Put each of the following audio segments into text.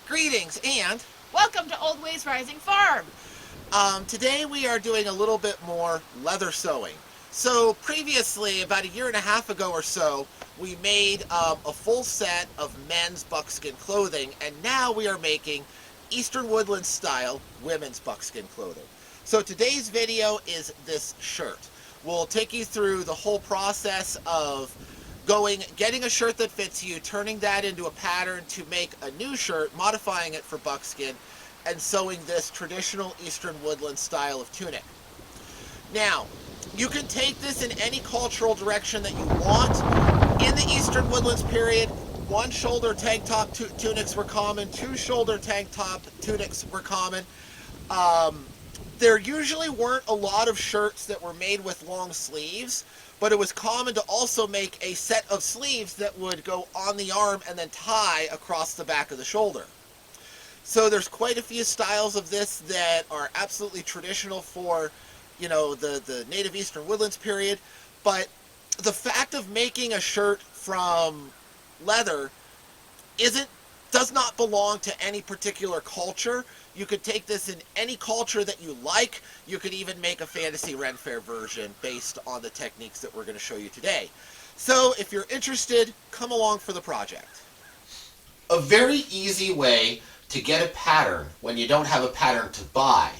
Greetings and Welcome to Old Ways Rising Farm. today we are doing a little bit more leather sewing. So previously, about a year and a half ago or so, we made a full set of men's buckskin clothing, and now we are making Eastern Woodlands style women's buckskin clothing. So today's video is this shirt. We'll take you through the whole process of getting a shirt that fits you, turning that into a pattern to make a new shirt, modifying it for buckskin, and sewing this traditional Eastern Woodland style of tunic. Now, you can take this in any cultural direction that you want. In the Eastern Woodlands period, one shoulder tank top tunics were common, two shoulder tank top tunics were common. There usually weren't a lot of shirts that were made with long sleeves, but it was common to also make a set of sleeves that would go on the arm and then tie across the back of the shoulder. So there's quite a few styles of this that are absolutely traditional for, the native Eastern Woodlands period, but the fact of making a shirt from leather does not belong to any particular culture. You could take this in any culture that you like. You could even make a fantasy Ren Fair version based on the techniques that we're going to show you today. So if you're interested, come along for the project. A very easy way to get a pattern when you don't have a pattern to buy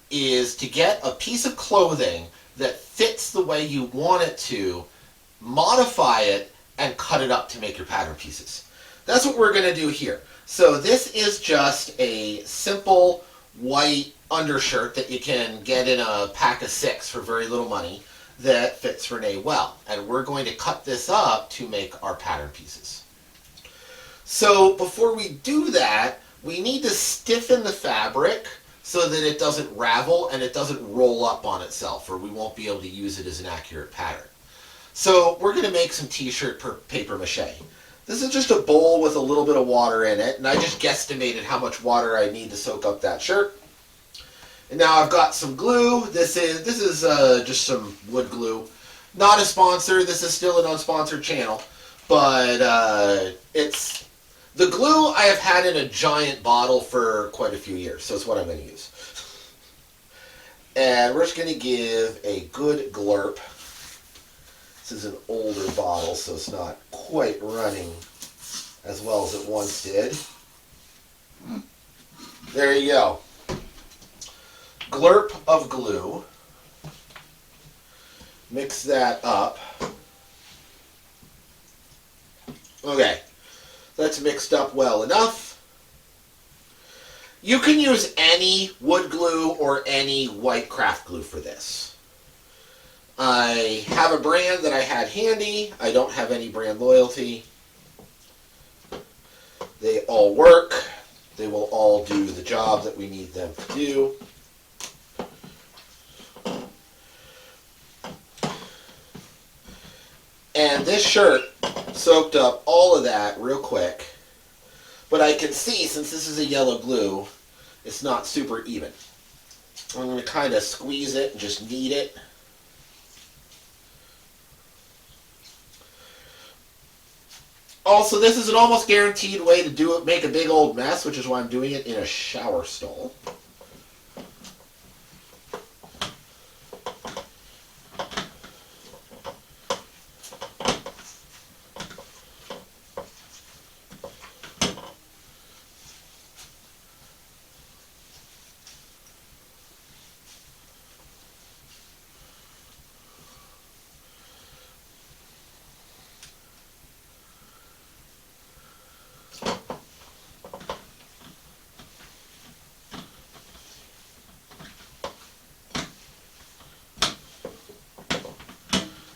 is to get a piece of clothing that fits the way you want it to, modify it, and cut it up to make your pattern pieces. That's what we're going to do here. So this is just a simple white undershirt that you can get in a pack of 6 for very little money that fits Renee well. And we're going to cut this up to make our pattern pieces. So before we do that, we need to stiffen the fabric so that it doesn't ravel and it doesn't roll up on itself, or we won't be able to use it as an accurate pattern. So we're going to make some t-shirt paper mache. This is just a bowl with a little bit of water in it, and I just guesstimated how much water I need to soak up that shirt. And now I've got some glue. This is just some wood glue. Not a sponsor. This is still an unsponsored channel, but it's the glue I have had in a giant bottle for quite a few years, so it's what I'm going to use. And we're just going to give a good glurp. This is an older bottle, so it's not quite running as well as it once did. There you go. Glurp of glue. Mix that up. Okay, that's mixed up well enough. You can use any wood glue or any white craft glue for this. I have a brand that I had handy. I don't have any brand loyalty. They all work. They will all do the job that we need them to do. And this shirt soaked up all of that real quick. But I can see, since this is a yellow glue, it's not super even. I'm going to kind of squeeze it and just knead it. Also, this is an almost guaranteed way to do it, make a big old mess, which is why I'm doing it in a shower stall.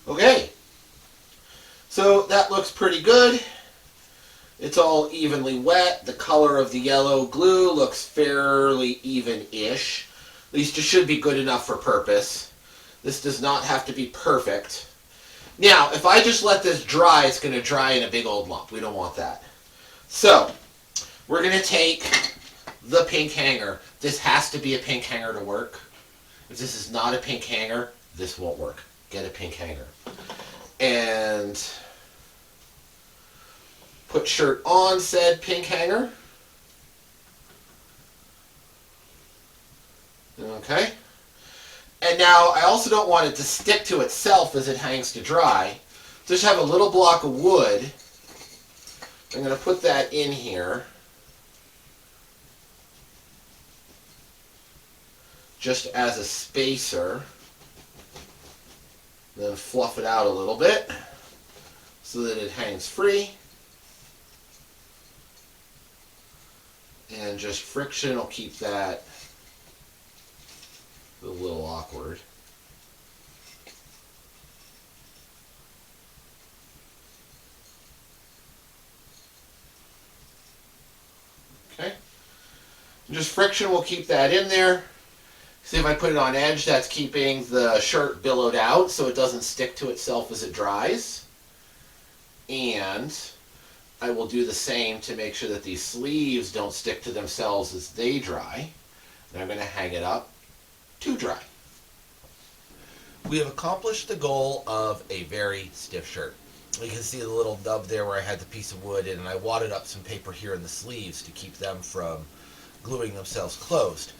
Okay, so that looks pretty good. It's all evenly wet. The color of the yellow glue looks fairly even-ish. At least it should be good enough for purpose. This does not have to be perfect. Now, if I just let this dry, it's going to dry in a big old lump. We don't want that. So, we're going to take the pink hanger. This has to be a pink hanger to work. If this is not a pink hanger, this won't work. Get a pink hanger. And put shirt on said pink hanger. Okay? And now I also don't want it to stick to itself as it hangs to dry. Just have a little block of wood. I'm going to put that in here. Just as a spacer. Then fluff it out a little bit so that it hangs free. And just friction will keep that a little awkward. Okay. Just friction will keep that in there. See, if I put it on edge, that's keeping the shirt billowed out so it doesn't stick to itself as it dries. And I will do the same to make sure that these sleeves don't stick to themselves as they dry. And I'm going to hang it up to dry. We have accomplished the goal of a very stiff shirt. You can see the little nub there where I had the piece of wood in, and I wadded up some paper here in the sleeves to keep them from gluing themselves closed.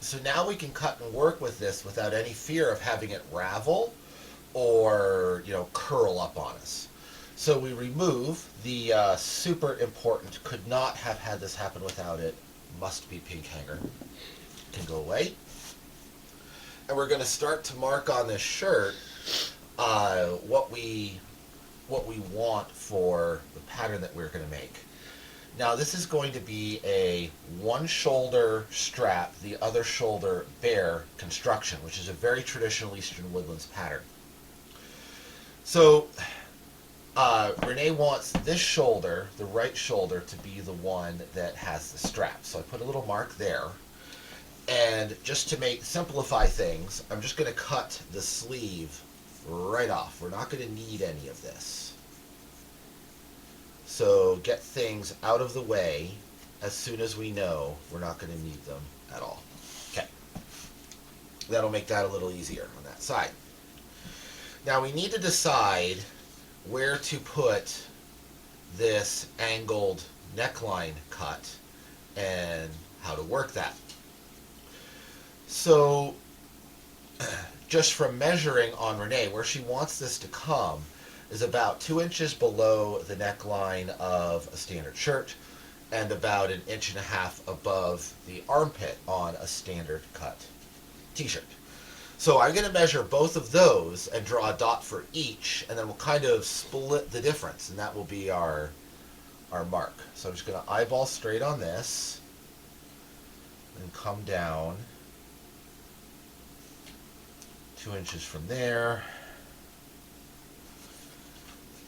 So now we can cut and work with this without any fear of having it ravel or, curl up on us. So we remove the super important, could not have had this happen without it, must be pink hanger. Can go away. And we're going to start to mark on this shirt what we want for the pattern that we're going to make. Now this is going to be a one shoulder strap, the other shoulder bare construction, which is a very traditional Eastern Woodlands pattern. So Renee wants this shoulder, the right shoulder, to be the one that has the strap. So I put a little mark there. And just to simplify things, I'm just going to cut the sleeve right off. We're not going to need any of this. So get things out of the way as soon as we know we're not going to need them at all. Okay. That'll make that a little easier on that side. Now we need to decide where to put this angled neckline cut and how to work that. So just from measuring on Renee, where she wants this to come is about 2 inches below the neckline of a standard shirt and about 1.5 inches above the armpit on a standard cut t-shirt. So I'm going to measure both of those and draw a dot for each, and then we'll kind of split the difference, and that will be our mark. So I'm just going to eyeball straight on this and come down 2 inches from there.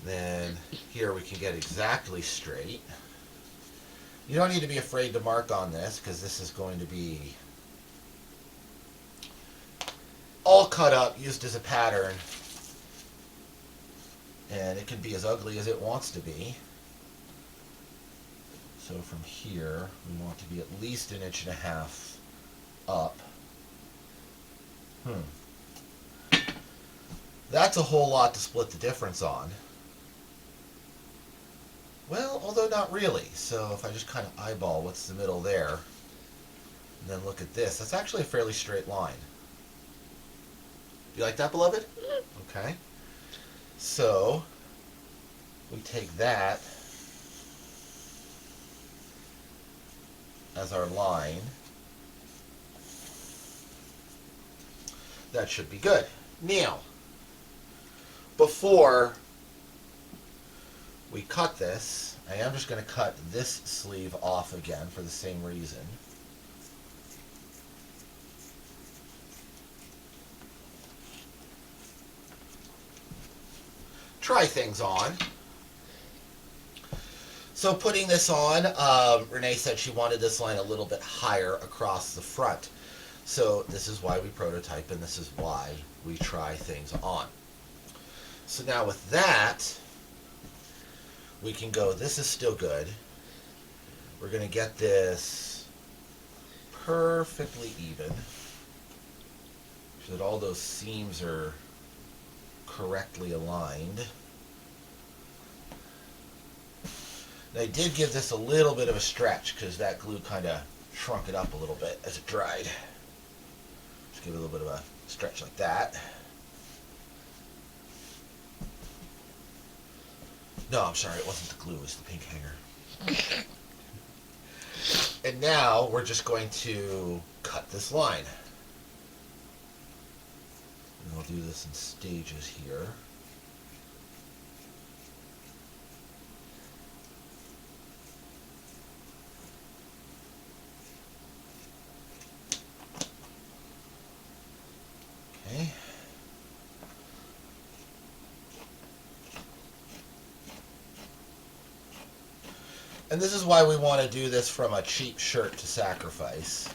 Then here we can get exactly straight. You don't need to be afraid to mark on this because this is going to be all cut up, used as a pattern, and it can be as ugly as it wants to be. So from here we want to be at least 1.5 inches up. That's a whole lot to split the difference on. Well, although not really. So if I just kind of eyeball what's the middle there, and then look at this, that's actually a fairly straight line. Do you like that, beloved? Okay. So we take that as our line. That should be good. Now, before we cut this, I am just going to cut this sleeve off again for the same reason. Try things on. So putting this on, Renee said she wanted this line a little bit higher across the front. So this is why we prototype, and this is why we try things on. So now with that, we can go, this is still good. We're going to get this perfectly even so that all those seams are correctly aligned. And I did give this a little bit of a stretch because that glue kind of shrunk it up a little bit as it dried. Just give it a little bit of a stretch like that. No, I'm sorry, it wasn't the glue, it was the pink hanger. And now we're just going to cut this line. And I'll do this in stages here. Okay. And this is why we want to do this from a cheap shirt to sacrifice.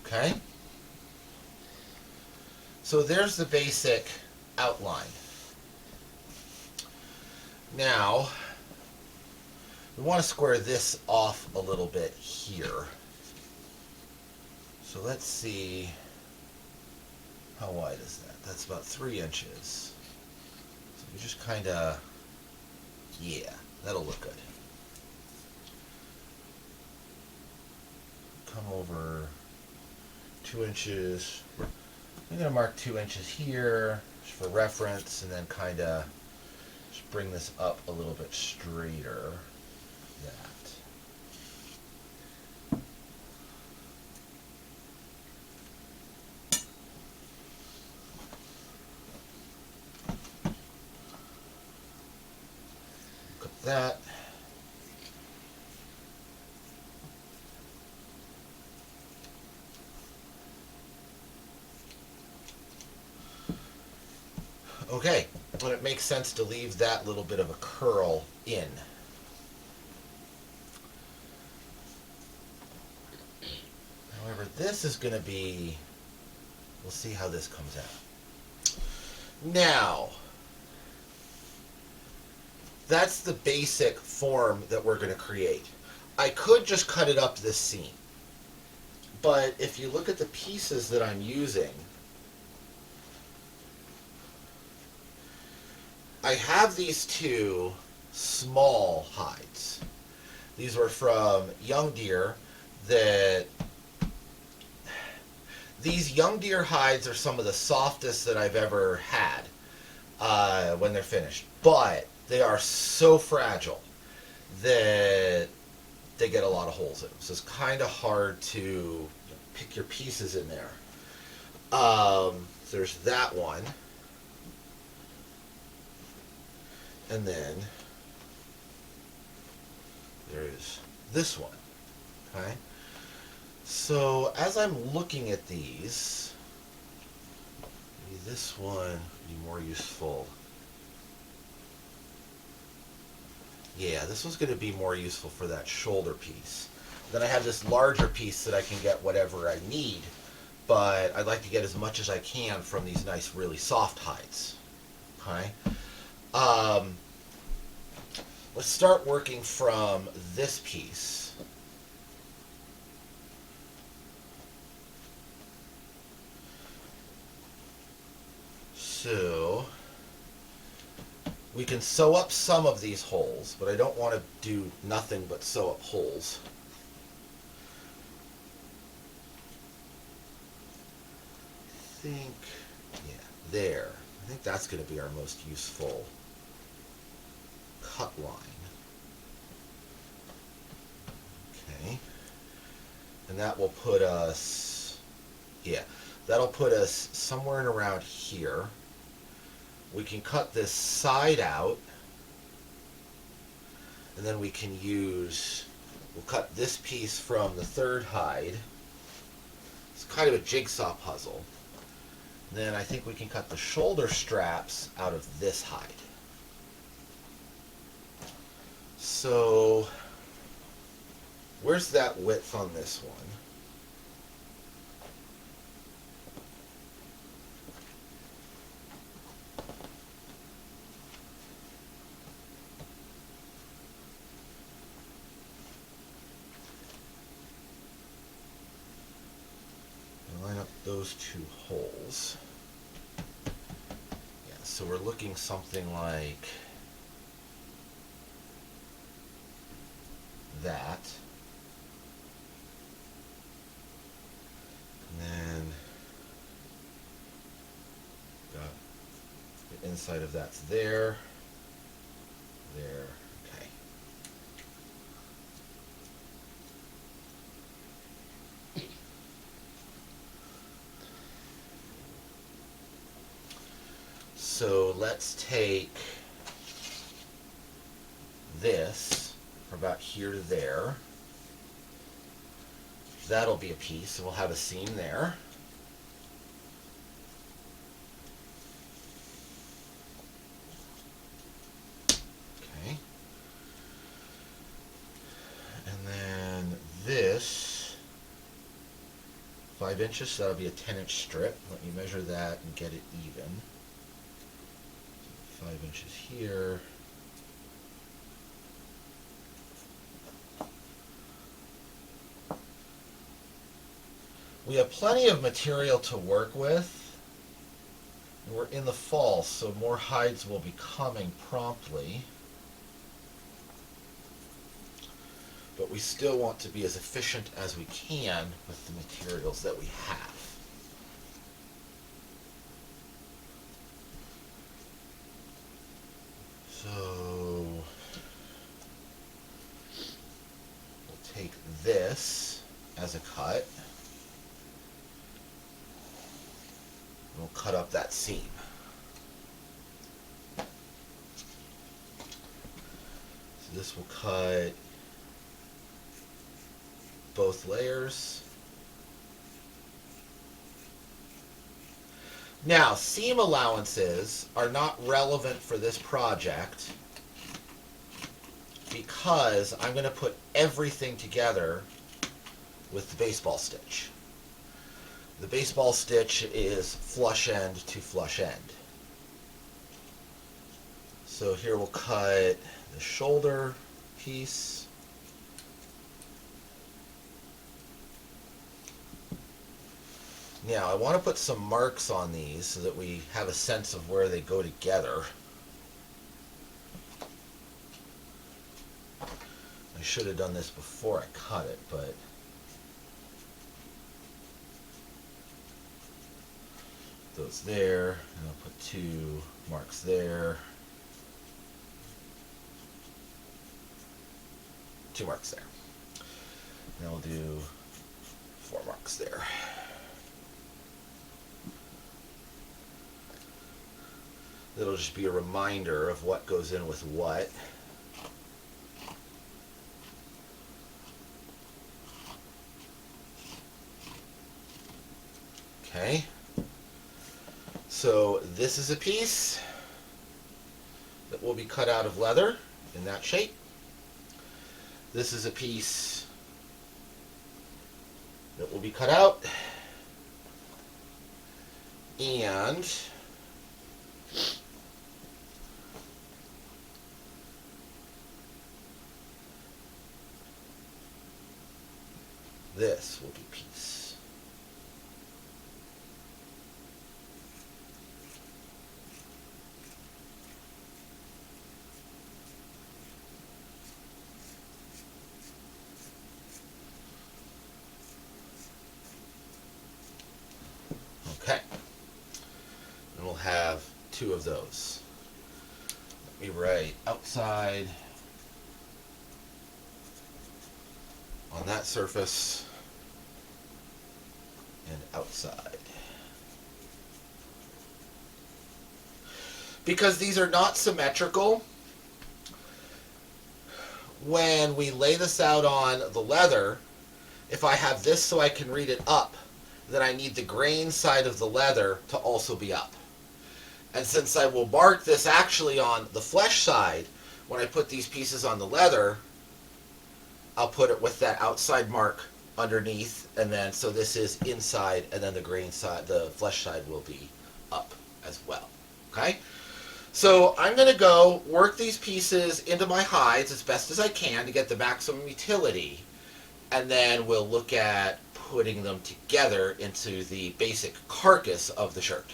Okay? So there's the basic outline. Now, we want to square this off a little bit here. So let's see, how wide is that? That's about 3 inches. So you just kind of, yeah, that'll look good. Come over 2 inches. I'm going to mark 2 inches here just for reference, and then kind of just bring this up a little bit straighter. That. Cut that. Okay, but it makes sense to leave that little bit of a curl in. However, this is going to be, we'll see how this comes out. Now, that's the basic form that we're going to create. I could just cut it up this seam, but if you look at the pieces that I'm using, I have these 2 small hides. These were from young deer that, these young deer hides are some of the softest that I've ever had when they're finished. But they are so fragile that they get a lot of holes in them. So it's kind of hard to pick your pieces in there. There's that one. And then there's this one, okay? So as I'm looking at these, maybe this one would be more useful. Yeah, this one's going to be more useful for that shoulder piece. Then I have this larger piece that I can get whatever I need, but I'd like to get as much as I can from these nice, really soft hides, okay? Let's start working from this piece. So we can sew up some of these holes, but I don't want to do nothing but sew up holes. I think, yeah, there. I think that's going to be our most useful cut line. Okay. And that will put us, yeah, that'll put us somewhere in around here. We can cut this side out, and then we can use, we'll cut this piece from the third hide. It's kind of a jigsaw puzzle. And then I think we can cut the shoulder straps out of this hide. So, where's that width on this one? Line up those 2 holes. Yeah, so we're looking something like that. inside of that's there. There. Okay. So let's take this from about here to there. That'll be a piece, and we'll have a seam there. Okay. And then this, 5 inches, so that'll be a 10-inch strip. Let me measure that and get it even. 5 inches here. We have plenty of material to work with. We're in the fall, so more hides will be coming promptly. But we still want to be as efficient as we can with the materials that we have. So we'll take this as a cut. We'll cut up that seam. So this will cut both layers. Now, seam allowances are not relevant for this project because I'm going to put everything together with the baseball stitch. The baseball stitch is flush end to flush end. So here we'll cut the shoulder piece. Now I want to put some marks on these so that we have a sense of where they go together. I should have done this before I cut it, but those there, and I'll put 2 marks there, 2 marks there. And I'll do 4 marks there. That'll just be a reminder of what goes in with what. Okay. So this is a piece that will be cut out of leather in that shape. This is a piece that will be cut out. And this will be piece. Okay. And we'll have 2 of those. Let me write outside on that surface and outside. Because these are not symmetrical, when we lay this out on the leather, if I have this so I can read it up, then I need the grain side of the leather to also be up. And since I will mark this actually on the flesh side, when I put these pieces on the leather, I'll put it with that outside mark underneath, and then so this is inside, and then the grain side, the flesh side will be up as well. Okay? So I'm going to go work these pieces into my hides as best as I can to get the maximum utility, and then we'll look at putting them together into the basic carcass of the shirt.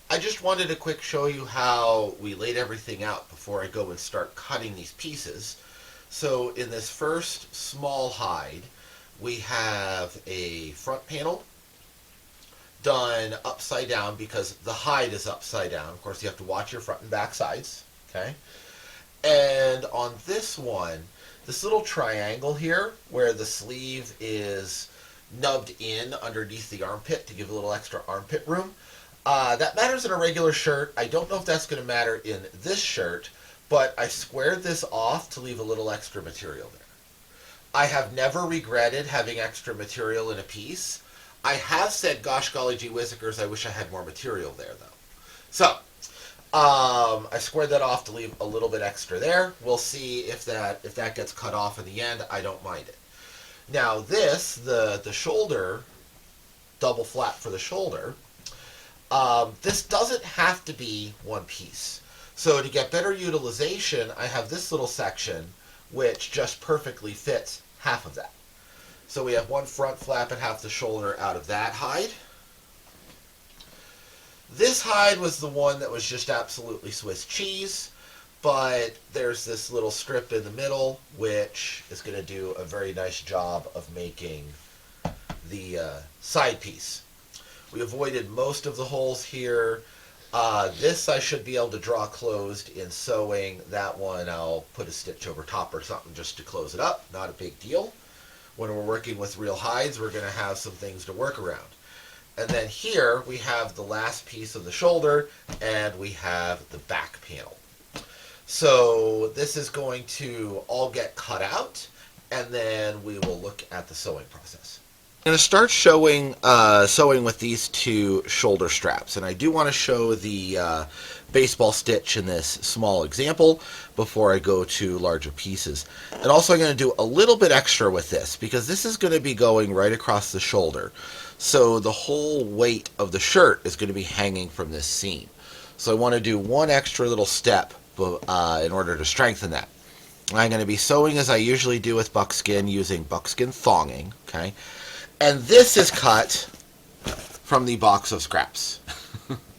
I just wanted to quick show you how we laid everything out before I go and start cutting these pieces. So in this first small hide, we have a front panel. done upside down because the hide is upside down. Of course, you have to watch your front and back sides, okay? And on this one, this little triangle here where the sleeve is nubbed in underneath the armpit to give a little extra armpit room, that matters in a regular shirt. I don't know if that's going to matter in this shirt, but I squared this off to leave a little extra material there. I have never regretted having extra material in a piece. I have said, gosh golly gee whizzikers, I wish I had more material there though. So, I squared that off to leave a little bit extra there. We'll see if that gets cut off in the end. I don't mind it. Now this, the shoulder, double flap for the shoulder, this doesn't have to be one piece. So to get better utilization, I have this little section which just perfectly fits half of that. So we have one front flap and half the shoulder out of that hide. This hide was the one that was just absolutely Swiss cheese, but there's this little strip in the middle which is going to do a very nice job of making the side piece. We avoided most of the holes here. This I should be able to draw closed in sewing. That one I'll put a stitch over top or something just to close it up. Not a big deal. When we're working with real hides, we're going to have some things to work around. And then here we have the last piece of the shoulder and we have the back panel. So this is going to all get cut out and then we will look at the sewing process. I'm going to start sewing with these two shoulder straps, and I do want to show the baseball stitch in this small example before I go to larger pieces. And also I'm going to do a little bit extra with this because this is going to be going right across the shoulder. So the whole weight of the shirt is going to be hanging from this seam. So I want to do one extra little step in order to strengthen that. I'm going to be sewing as I usually do with buckskin using buckskin thonging, okay? And this is cut from the box of scraps,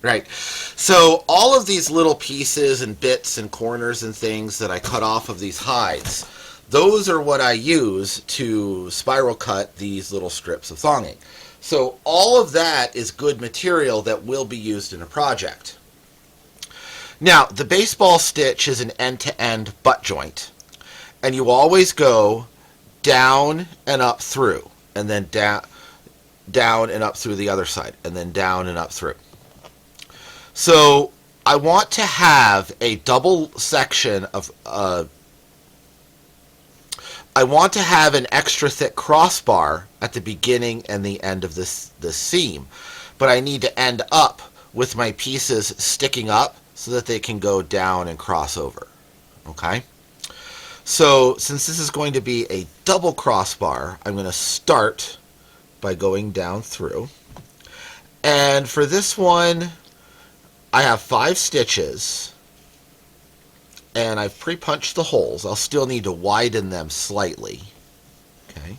right? So all of these little pieces and bits and corners and things that I cut off of these hides, those are what I use to spiral cut these little strips of thonging. So all of that is good material that will be used in a project. Now, the baseball stitch is an end-to-end butt joint, and you always go down and up through, and then down and up through the other side, and then down and up through. So I want to have a double section of, I want to have an extra thick crossbar at the beginning and the end of this seam, but I need to end up with my pieces sticking up so that they can go down and cross over, okay? So since this is going to be a double crossbar, I'm going to start by going down through. And for this one, I have 5 stitches, and I've pre-punched the holes. I'll still need to widen them slightly, okay?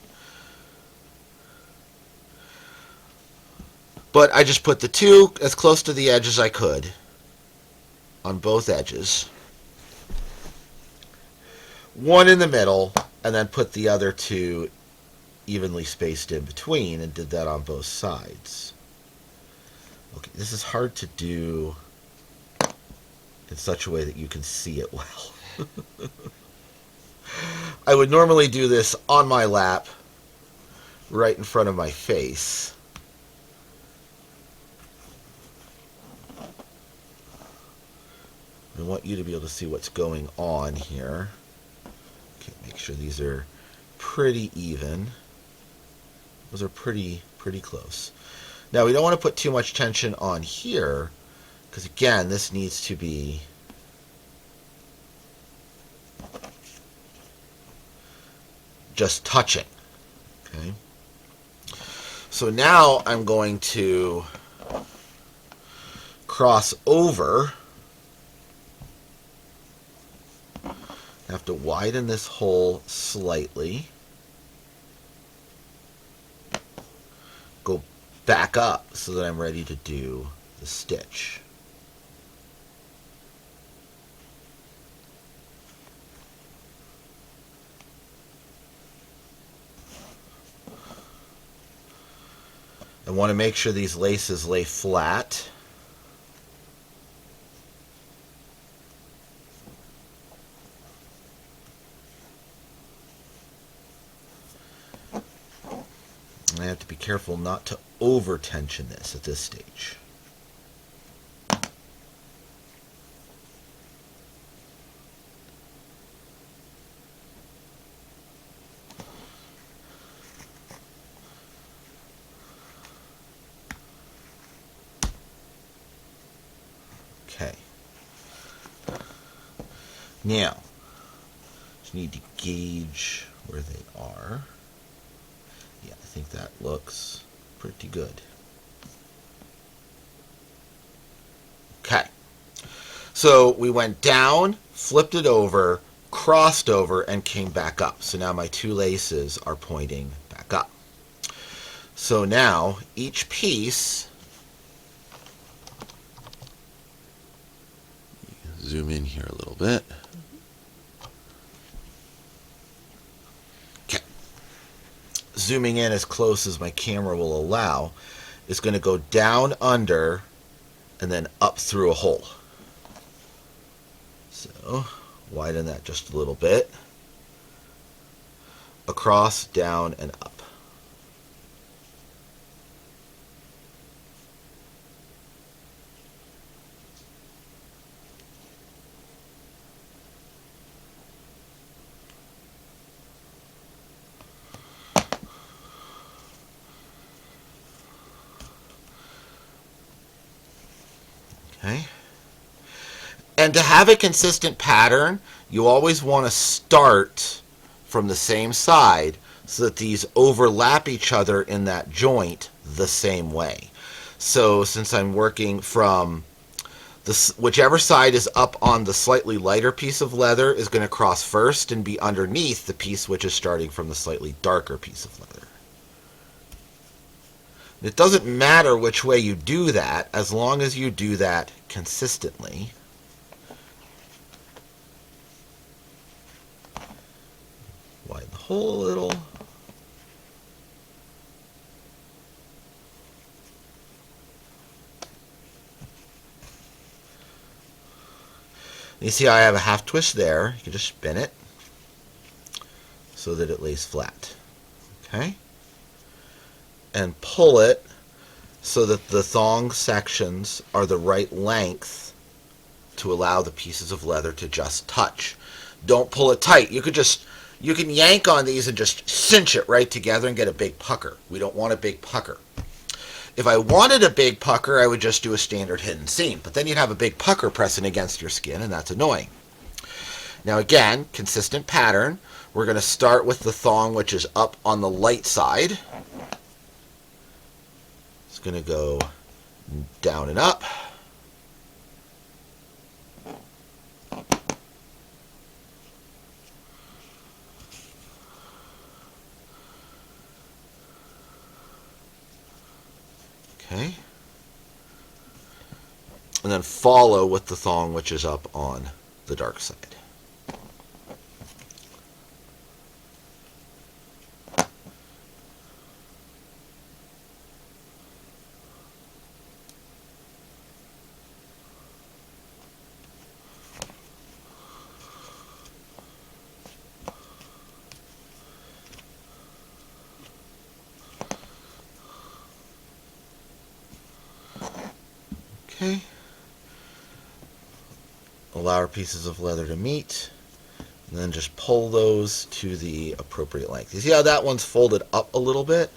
But I just put the 2 as close to the edge as I could on both edges. 1 in the middle, and then put the other 2 evenly spaced in between, and did that on both sides. Okay, this is hard to do in such a way that you can see it well. I would normally do this on my lap, right in front of my face. I want you to be able to see what's going on here. Okay, make sure these are pretty even. Those are pretty close. Now we don't want to put too much tension on here, because again, this needs to be just touching. Okay. So now I'm going to cross over. I have to widen this hole slightly. Go back up so that I'm ready to do the stitch. I want to make sure these laces lay flat. And I have to be careful not to over tension this at this stage. Okay. Now, just need to gauge where they are. Yeah, I think that looks pretty good. Okay. So we went down, flipped it over, crossed over, and came back up. So now my two laces are pointing back up. So now each piece, zoom in here a little bit. Okay. Zooming in as close as my camera will allow, is going to go down under and then up through a hole. So widen that just a little bit. Across, down, and up. Okay. And to have a consistent pattern, you always want to start from the same side so that these overlap each other in that joint the same way. So since I'm working from whichever side is up on the slightly lighter piece of leather is going to cross first and be underneath the piece which is starting from the slightly darker piece of leather. It doesn't matter which way you do that as long as you do that consistently. Widen the hole a little. You see I have a half twist there. You can just spin it so that it lays flat. Okay? And pull it so that the thong sections are the right length to allow the pieces of leather to just touch. Don't pull it tight. You can yank on these and just cinch it right together and get a big pucker. We don't want a big pucker. If I wanted a big pucker, I would just do a standard hidden seam, but then you'd have a big pucker pressing against your skin, and that's annoying. Now again, consistent pattern. We're going to start with the thong, which is up on the light side. It's going to go down and up. Okay. And then follow with the thong, which is up on the dark side. Okay. Allow our pieces of leather to meet, and then just pull those to the appropriate length. You see how that one's folded up a little bit?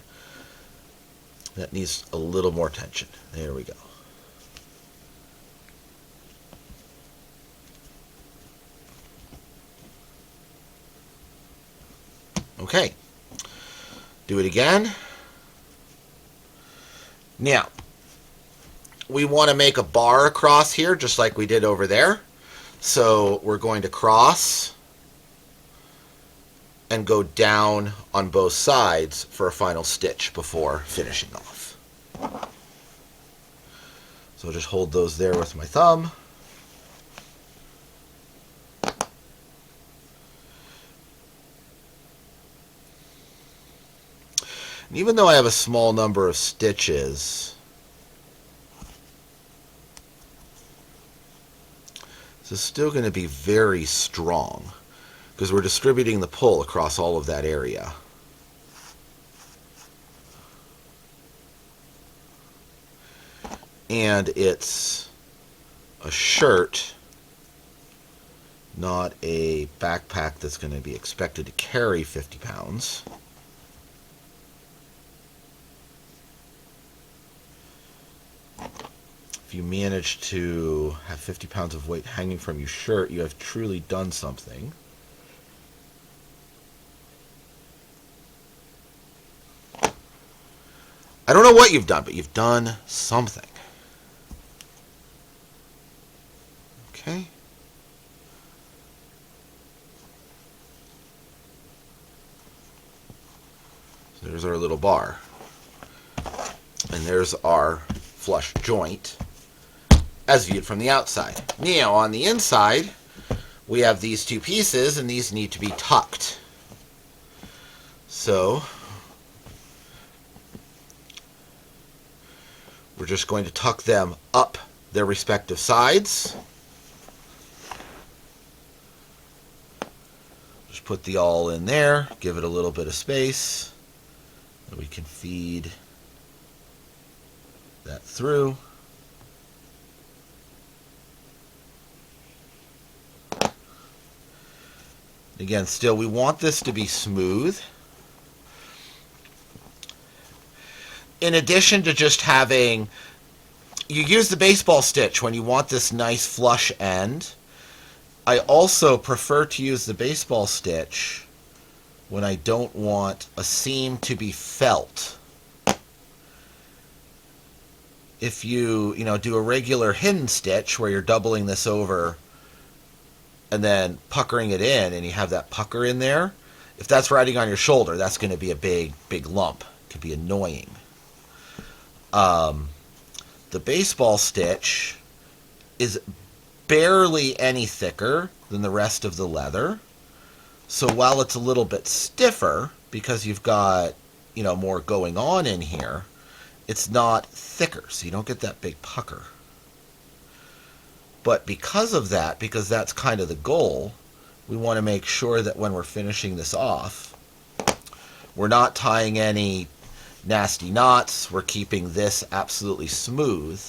That needs a little more tension. There we go. Okay. Do it again. Now, we want to make a bar across here, just like we did over there. So we're going to cross and go down on both sides for a final stitch before finishing off. So just hold those there with my thumb. And even though I have a small number of stitches, this is still going to be very strong because we're distributing the pull across all of that area. And it's a shirt, not a backpack that's going to be expected to carry 50 pounds. If you manage to have 50 pounds of weight hanging from your shirt, you have truly done something. I don't know what you've done, but you've done something. Okay. So there's our little bar. And there's our flush joint as viewed from the outside. Now, on the inside, we have these two pieces, and these need to be tucked. So, we're just going to tuck them up their respective sides. Just put the awl in there, give it a little bit of space, and we can feed that through. Again, still, we want this to be smooth. In addition to just having, you use the baseball stitch when you want this nice flush end. I also prefer to use the baseball stitch when I don't want a seam to be felt. If you do a regular hidden stitch where you're doubling this over and then puckering it in, and you have that pucker in there, if that's riding on your shoulder, that's going to be a big lump. It could be annoying. The baseball stitch is barely any thicker than the rest of the leather. So while it's a little bit stiffer, because you've got, more going on in here, it's not thicker, so you don't get that big pucker. But because of that, because that's kind of the goal, we want to make sure that when we're finishing this off, we're not tying any nasty knots. We're keeping this absolutely smooth,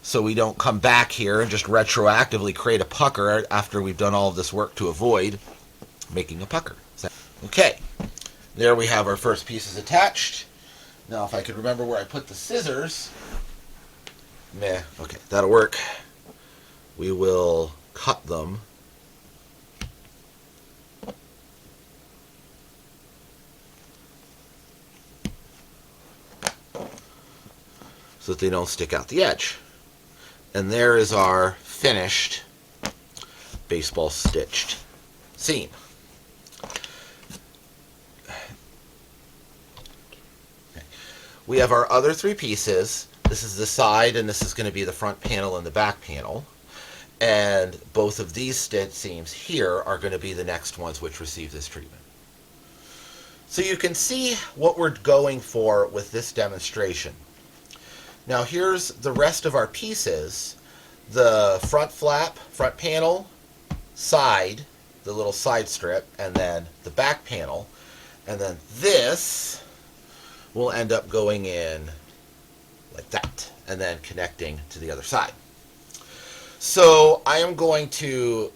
so we don't come back here and just retroactively create a pucker after we've done all of this work to avoid making a pucker. Okay, there we have our first pieces attached. Now, if I could remember where I put the scissors, okay, that'll work. We will cut them so that they don't stick out the edge. And there is our finished baseball stitched seam. Okay. We have our other three pieces. This is the side, and this is going to be the front panel and the back panel. And both of these stitch seams here are going to be the next ones which receive this treatment. So you can see what we're going for with this demonstration. Now here's the rest of our pieces. The front flap, front panel, side, the little side strip, and then the back panel. And then this will end up going in like that, and then connecting to the other side. So I am going to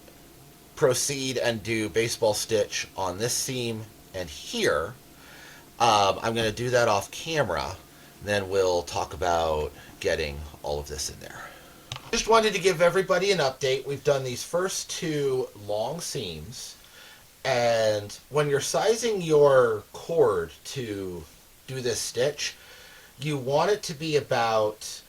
proceed and do baseball stitch on this seam and here. I'm going to do that off camera. Then we'll talk about getting all of this in there. Just wanted to give everybody an update. We've done these first two long seams. And when you're sizing your cord to do this stitch, you want it to be about,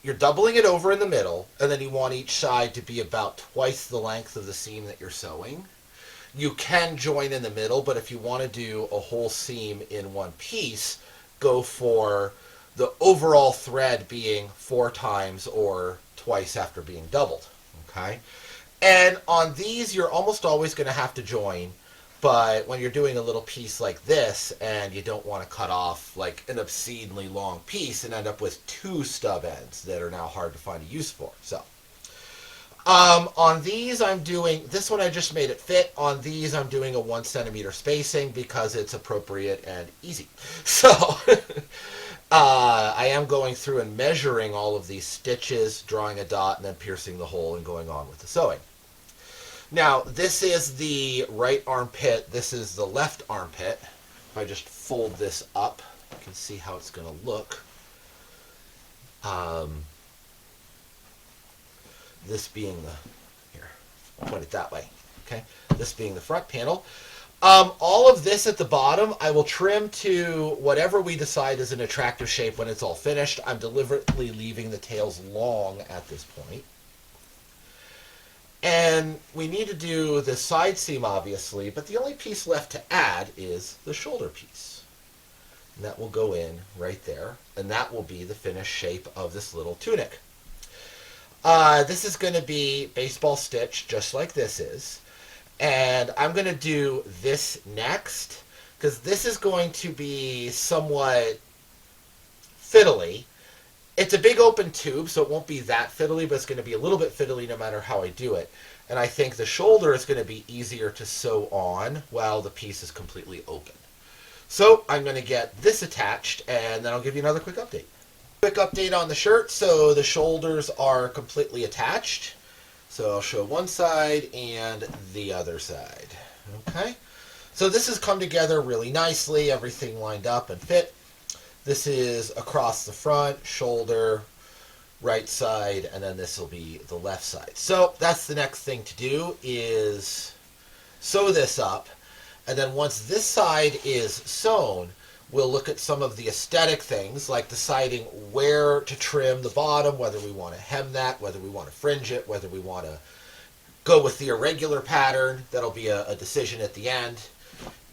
you're doubling it over in the middle, and then you want each side to be about twice the length of the seam that you're sewing. You can join in the middle, but if you want to do a whole seam in one piece, go for the overall thread being 4 times or twice after being doubled. Okay? And on these, you're almost always going to have to join But when you're doing a little piece like this and you don't want to cut off like an obscenely long piece and end up with two stub ends that are now hard to find a use for. So on these I'm doing, this one I just made it fit. On these I'm doing a 1 centimeter spacing because it's appropriate and easy. So I am going through and measuring all of these stitches, drawing a dot, and then piercing the hole and going on with the sewing. Now, this is the right armpit. This is the left armpit. If I just fold this up, you can see how it's going to look. This being the, here, I'll point it that way, okay? This being the front panel. All of this at the bottom, I will trim to whatever we decide is an attractive shape when it's all finished. I'm deliberately leaving the tails long at this point. And we need to do the side seam, obviously, but the only piece left to add is the shoulder piece. And that will go in right there, and that will be the finished shape of this little tunic. This is going to be baseball stitch, just like this is. And I'm going to do this next, because this is going to be somewhat fiddly. It's a big open tube, so it won't be that fiddly, but it's going to be a little bit fiddly no matter how I do it. And I think the shoulder is going to be easier to sew on while the piece is completely open. So I'm going to get this attached, and then I'll give you another quick update. Quick update on the shirt. So the shoulders are completely attached. So I'll show one side and the other side. Okay. So this has come together really nicely, everything lined up and fit. This is across the front, shoulder, right side, and then this will be the left side. So that's the next thing to do, is sew this up. And then once this side is sewn, we'll look at some of the aesthetic things, like deciding where to trim the bottom, whether we want to hem that, whether we want to fringe it, whether we want to go with the irregular pattern. That'll be a decision at the end.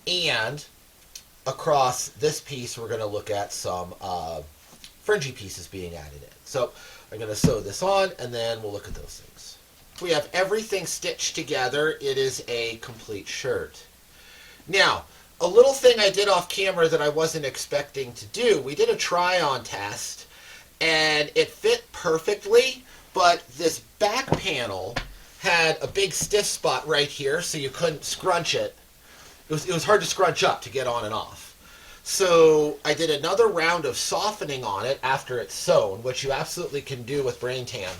And across this piece, we're going to look at some fringy pieces being added in. So I'm going to sew this on, and then we'll look at those things. We have everything stitched together. It is a complete shirt. Now, a little thing I did off camera that I wasn't expecting to do, we did a try-on test, and it fit perfectly, but this back panel had a big stiff spot right here, so you couldn't scrunch it. It was hard to scrunch up to get on and off. So I did another round of softening on it after it's sewn, which you absolutely can do with Brain Tan.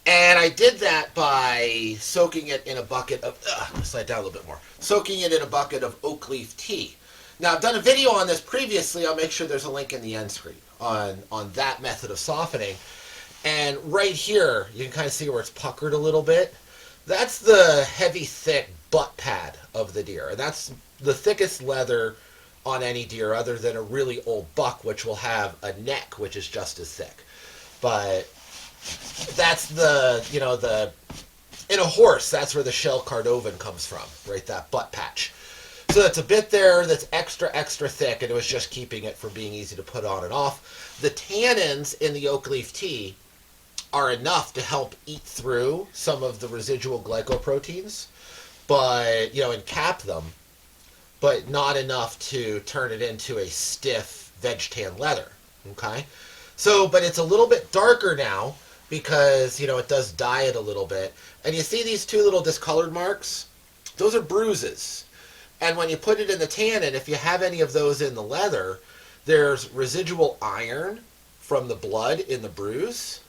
And I did that by soaking it in a bucket of, slide down a little bit more, soaking it in a bucket of oak leaf tea. Now, I've done a video on this previously. I'll make sure there's a link in the end screen on that method of softening. And right here, you can kind of see where it's puckered a little bit. That's the heavy, thick butt pad of the deer. And that's the thickest leather on any deer other than a really old buck, which will have a neck which is just as thick. But that's the, you know, in a horse, that's where the shell cardovan comes from, right? That butt patch. So that's a bit there that's extra, extra thick, and it was just keeping it from being easy to put on and off. The tannins in the oak leaf tea are enough to help eat through some of the residual glycoproteins, but, you know, and cap them, but not enough to turn it into a stiff veg tan leather, okay? So, but it's a little bit darker now because, you know, it does dye it a little bit. And you see these two little discolored marks? Those are bruises. And when you put it in the tannin, if you have any of those in the leather, there's residual iron from the blood in the bruise.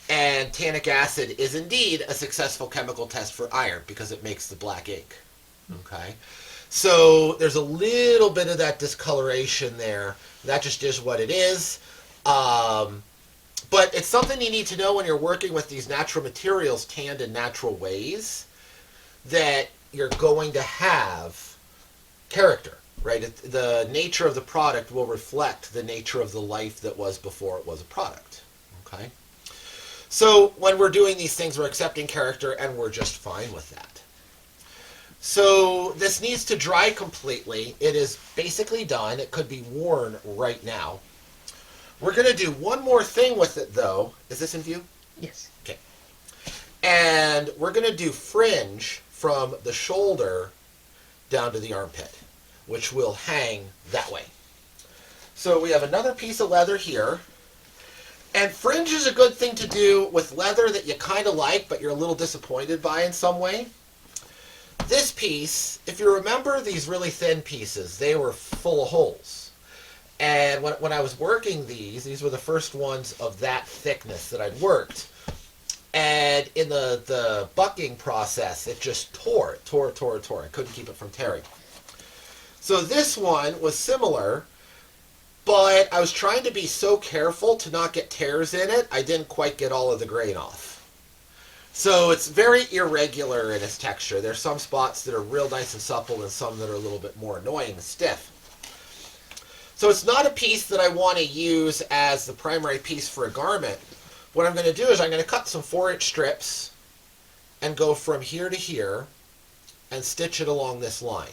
And tannic acid is indeed a successful chemical test for iron because it makes the black ink. Okay? So there's a little bit of that discoloration there. That just is what it is. But it's something you need to know when you're working with these natural materials tanned in natural ways, that you're going to have character, right? The nature of the product will reflect the nature of the life that was before it was a product, okay? So when we're doing these things, we're accepting character, and we're just fine with that. So this needs to dry completely. It is basically done. It could be worn right now. We're going to do one more thing with it, though. Is this in view? Yes. Okay. And we're going to do fringe from the shoulder down to the armpit, which will hang that way. So we have another piece of leather here. And fringe is a good thing to do with leather that you kind of like, but you're a little disappointed by in some way. This piece, if you remember these really thin pieces, they were full of holes. And when I was working these were the first ones of that thickness that I'd worked. And in the bucking process, it just tore. I couldn't keep it from tearing. So this one was similar, but I was trying to be so careful to not get tears in it, I didn't quite get all of the grain off. So it's very irregular in its texture. There's some spots that are real nice and supple and some that are a little bit more annoying and stiff. So it's not a piece that I want to use as the primary piece for a garment. What I'm going to do is I'm going to cut some 4-inch strips and go from here to here and stitch it along this line.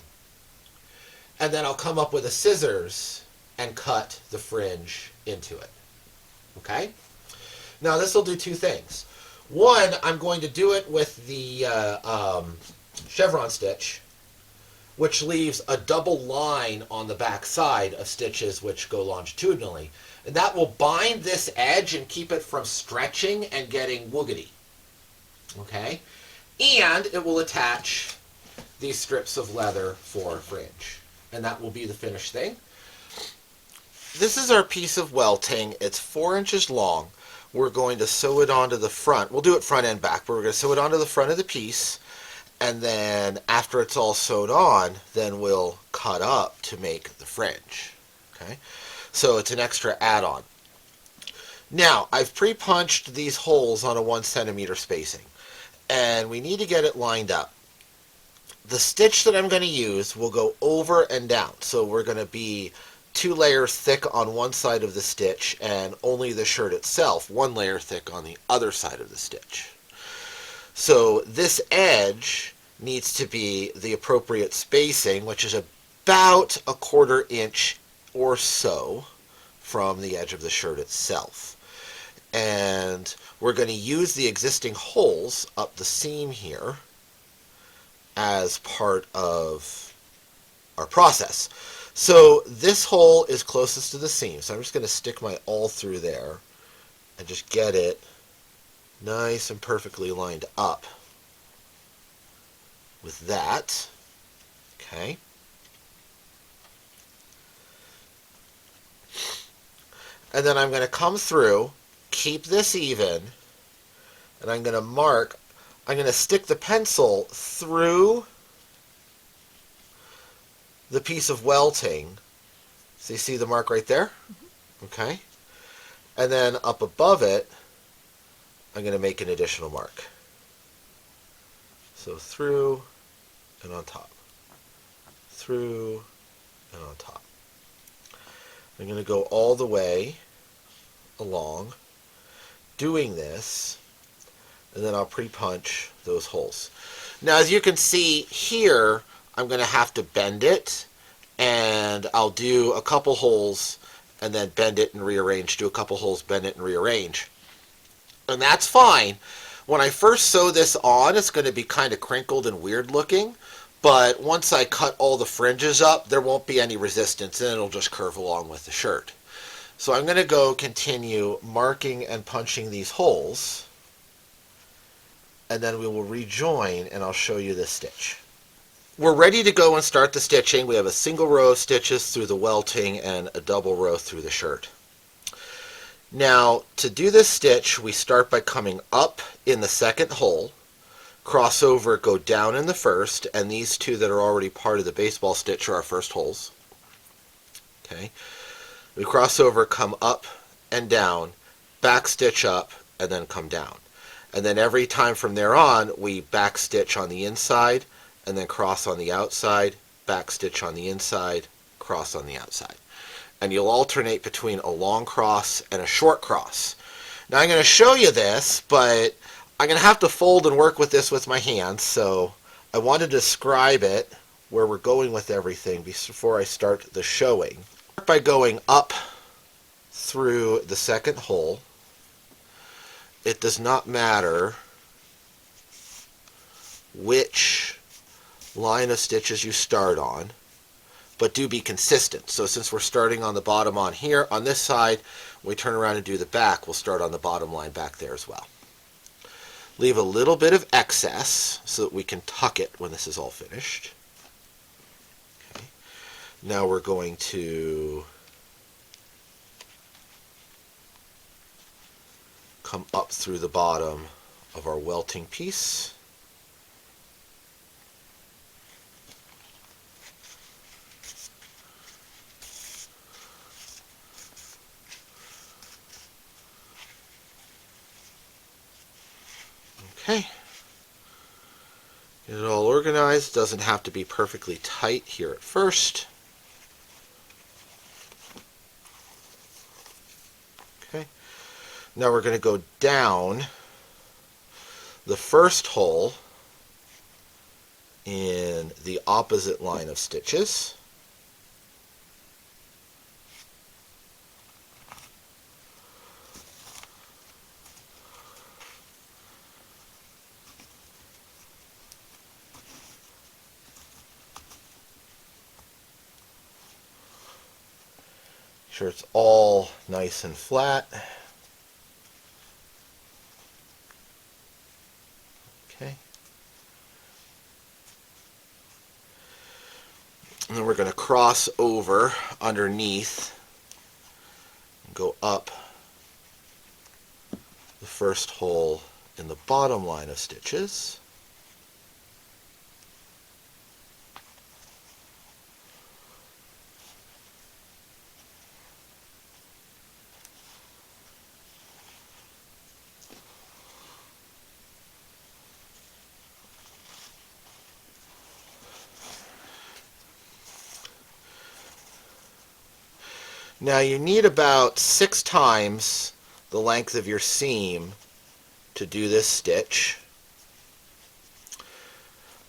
And then I'll come up with a scissors and cut the fringe into it. Okay? Now this will do two things. One, I'm going to do it with the chevron stitch, which leaves a double line on the back side of stitches which go longitudinally. And that will bind this edge and keep it from stretching and getting woogity. Okay? And it will attach these strips of leather for fringe. And that will be the finished thing. This is our piece of welting. It's 4 inches long. We're going to sew it onto the front. We'll do it front and back, but we're going to sew it onto the front of the piece. And then after it's all sewed on, then we'll cut up to make the fringe. Okay? So it's an extra add-on. Now, I've pre-punched these holes on a 1 centimeter spacing. And we need to get it lined up. The stitch that I'm going to use will go over and down. So we're going to be 2 layers thick on one side of the stitch and only the shirt itself 1 layer thick on the other side of the stitch. So this edge needs to be the appropriate spacing, which is about 1/4 inch or so from the edge of the shirt itself. And we're going to use the existing holes up the seam here as part of our process. So this hole is closest to the seam, so I'm just going to stick my awl through there and just get it nice and perfectly lined up with that. Okay. And then I'm going to come through, keep this even, and I'm going to mark, I'm going to stick the pencil through the piece of welting. So you see the mark right there? Mm-hmm. Okay. And then up above it, I'm going to make an additional mark. So through and on top. Through and on top. I'm going to go all the way along doing this, and then I'll pre-punch those holes. Now as you can see here, I'm going to have to bend it, and I'll do a couple holes and then bend it and rearrange, do a couple holes, bend it and rearrange. And that's fine. When I first sew this on, it's going to be kind of crinkled and weird looking, but once I cut all the fringes up, there won't be any resistance, and it'll just curve along with the shirt. So I'm going to go continue marking and punching these holes, and then we will rejoin, and I'll show you this stitch. We're ready to go and start the stitching. We have a single row of stitches through the welting and a double row through the shirt. Now, to do this stitch, we start by coming up in the second hole, cross over, go down in the first, and these two that are already part of the baseball stitch are our first holes. Okay. We cross over, come up and down, back stitch up, and then come down. And then every time from there on, we back stitch on the inside, and then cross on the outside, back stitch on the inside, cross on the outside. And you'll alternate between a long cross and a short cross. Now I'm going to show you this, but I'm going to have to fold and work with this with my hands, so I want to describe it, where we're going with everything before I start the showing. By going up through the second hole, it does not matter which line of stitches you start on, but do be consistent. So since we're starting on the bottom on here, on this side, when we turn around and do the back, we'll start on the bottom line back there as well. Leave a little bit of excess so that we can tuck it when this is all finished. Okay. Now we're going to come up through the bottom of our welting piece. Okay. Get it all organized. Doesn't have to be perfectly tight here at first. Okay. Now we're going to go down the first hole in the opposite line of stitches. Sure it's all nice and flat. Okay. And then we're going to cross over underneath and go up the first hole in the bottom line of stitches. Now you need about 6 times the length of your seam to do this stitch.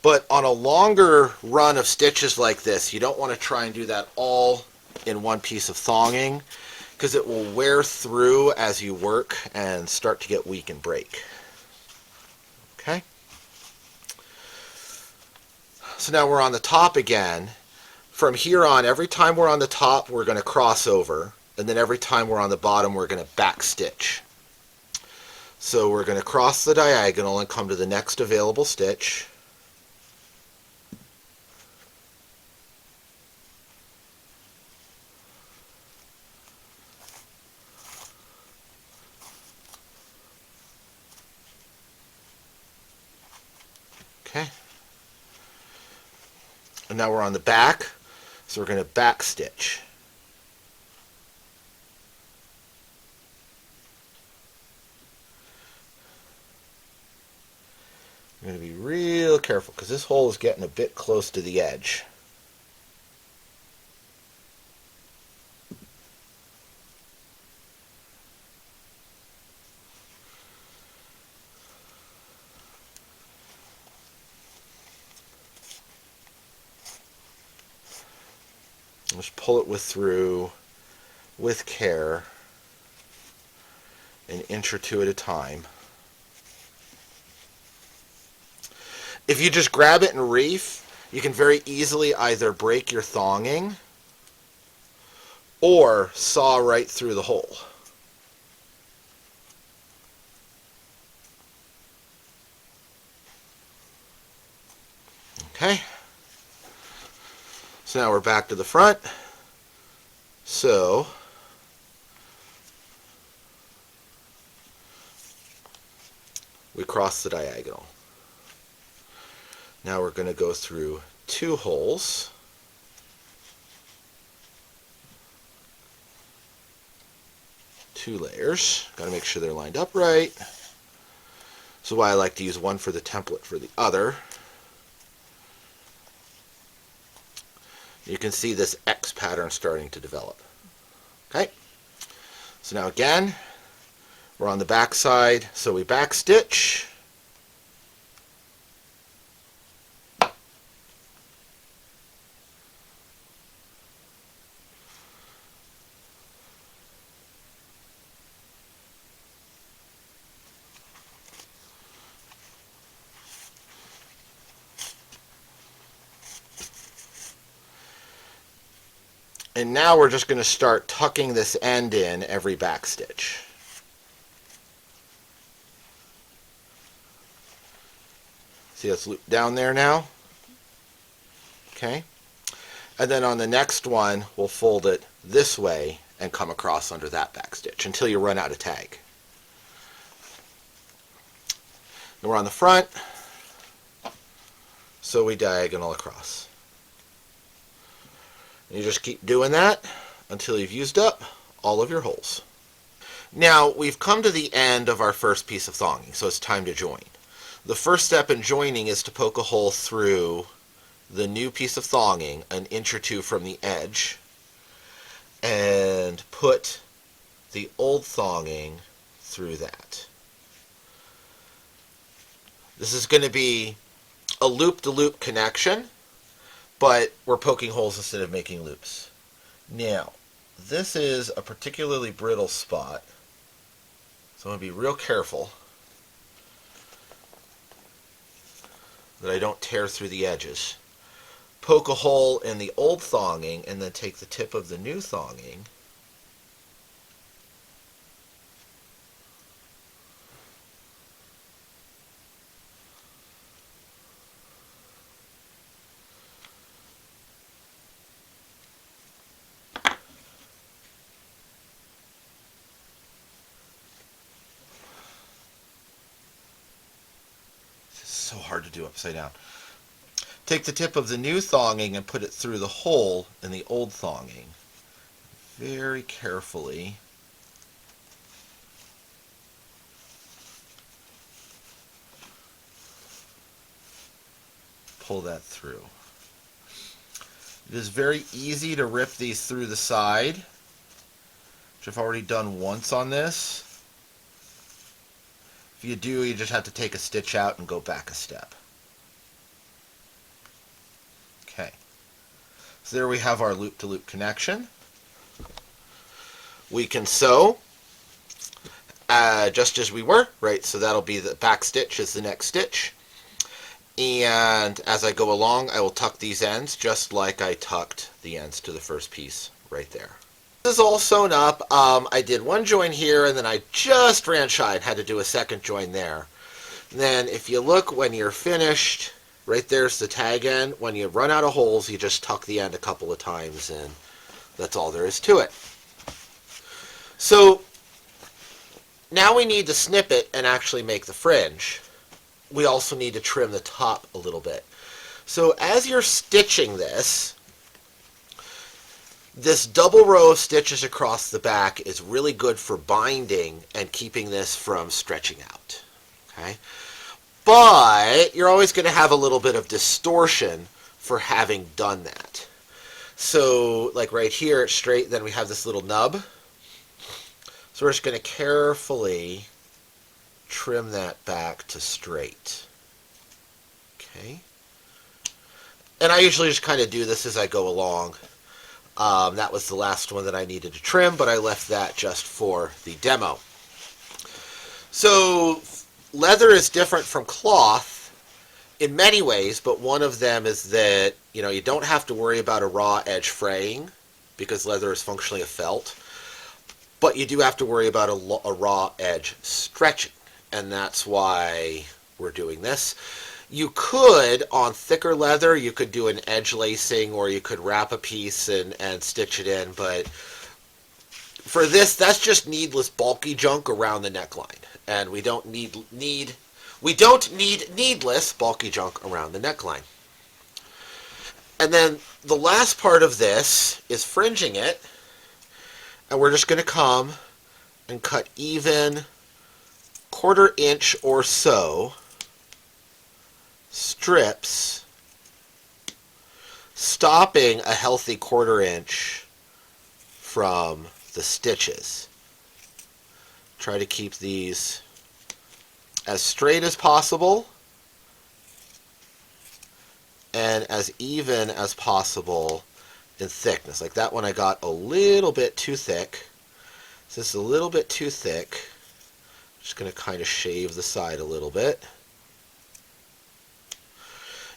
But on a longer run of stitches like this, you don't want to try and do that all in one piece of thonging, because it will wear through as you work and start to get weak and break. Okay? So now we're on the top again. From here on, every time we're on the top, we're going to cross over, and then every time we're on the bottom, we're going to back stitch. So we're going to cross the diagonal and come to the next available stitch. Okay. And now we're on the back. So we're going to back stitch. I'm going to be real careful because this hole is getting a bit close to the edge. Just pull it through with care, an inch or two at a time. If you just grab it and reef, you can very easily either break your thonging or saw right through the hole. Okay. So now we're back to the front. So we cross the diagonal. Now we're going to go through 2 holes. Two layers. Got to make sure they're lined up right. So why I like to use one for the template for the other. You can see this X pattern starting to develop. Okay. So now again, we're on the back side, so we back stitch. And now we're just going to start tucking this end in every back stitch. See, it's looped down there now. Okay. And then on the next one, we'll fold it this way and come across under that back stitch until you run out of tag. And we're on the front, so we diagonal across. And you just keep doing that until you've used up all of your holes. Now, we've come to the end of our first piece of thonging, so it's time to join. The first step in joining is to poke a hole through the new piece of thonging, an inch or two from the edge, and put the old thonging through that. This is going to be a loop-to-loop connection, but we're poking holes instead of making loops. Now, this is a particularly brittle spot, so I'm going to be real careful that I don't tear through the edges. Poke a hole in the old thonging and then take the tip of the new thonging so hard to do upside down. Take the tip of the new thonging and put it through the hole in the old thonging. Very carefully. Pull that through. It is very easy to rip these through the side, which I've already done once on this. If you do, you just have to take a stitch out and go back a step. Okay. So there we have our loop-to-loop connection. We can sew just as we were, right? So that'll be the back stitch is the next stitch. And as I go along, I will tuck these ends just like I tucked the ends to the first piece right there. This is all sewn up. I did one join here, and then I just ran shy and had to do a second join there. And then if you look when you're finished, right there's the tag end. When you run out of holes, you just tuck the end a couple of times, and that's all there is to it. So now we need to snip it and actually make the fringe. We also need to trim the top a little bit. So as you're stitching this double row of stitches across the back is really good for binding and keeping this from stretching out. Okay? But you're always going to have a little bit of distortion for having done that. So like right here it's straight, then we have this little nub. So we're just going to carefully trim that back to straight. Okay. And I usually just kind of do this as I go along. That was the last one that I needed to trim, but I left that just for the demo. So leather is different from cloth in many ways, but one of them is that you don't have to worry about a raw edge fraying because leather is functionally a felt, but you do have to worry about a raw edge stretching, and that's why we're doing this. You could, on thicker leather, you could do an edge lacing, or you could wrap a piece and stitch it in, but for this, that's just needless bulky junk around the neckline, and we don't need needless bulky junk around the neckline. And then the last part of this is fringing it, and we're just going to come and cut even 1/4 inch or so strips, stopping a healthy 1/4 inch from the stitches. Try to keep these as straight as possible and as even as possible in thickness. Like that one I got a little bit too thick. This is a little bit too thick. Just going to kind of shave the side a little bit.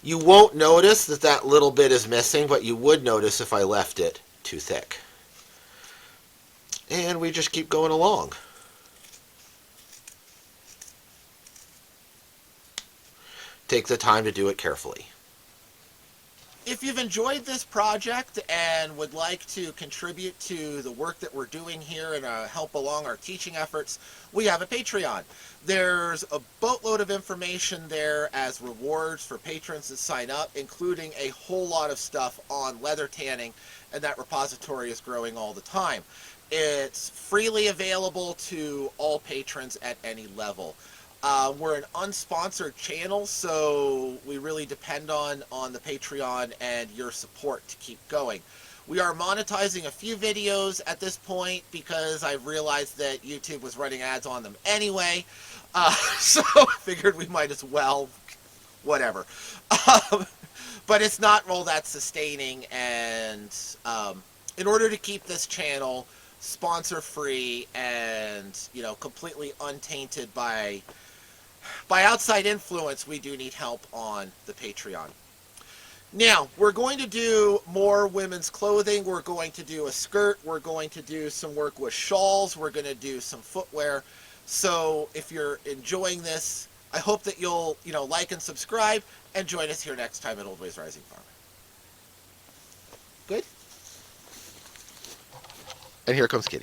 You won't notice that little bit is missing, but you would notice if I left it too thick. And we just keep going along. Take the time to do it carefully. If you've enjoyed this project and would like to contribute to the work that we're doing here and help along our teaching efforts, we have a Patreon. There's a boatload of information there as rewards for patrons that sign up, including a whole lot of stuff on leather tanning, and that repository is growing all the time. It's freely available to all patrons at any level. We're an unsponsored channel, so we really depend on the Patreon and your support to keep going. We are monetizing a few videos at this point because I've realized that YouTube was running ads on them anyway, so figured we might as well, whatever. But it's not all that sustaining, and in order to keep this channel sponsor-free and, completely untainted by outside influence, we do need help on the Patreon. Now, we're going to do more women's clothing. We're going to do a skirt. We're going to do some work with shawls. We're going to do some footwear. So if you're enjoying this, I hope that you'll, like and subscribe and join us here next time at Old Ways Rising Farm. Good? And here comes Kitty.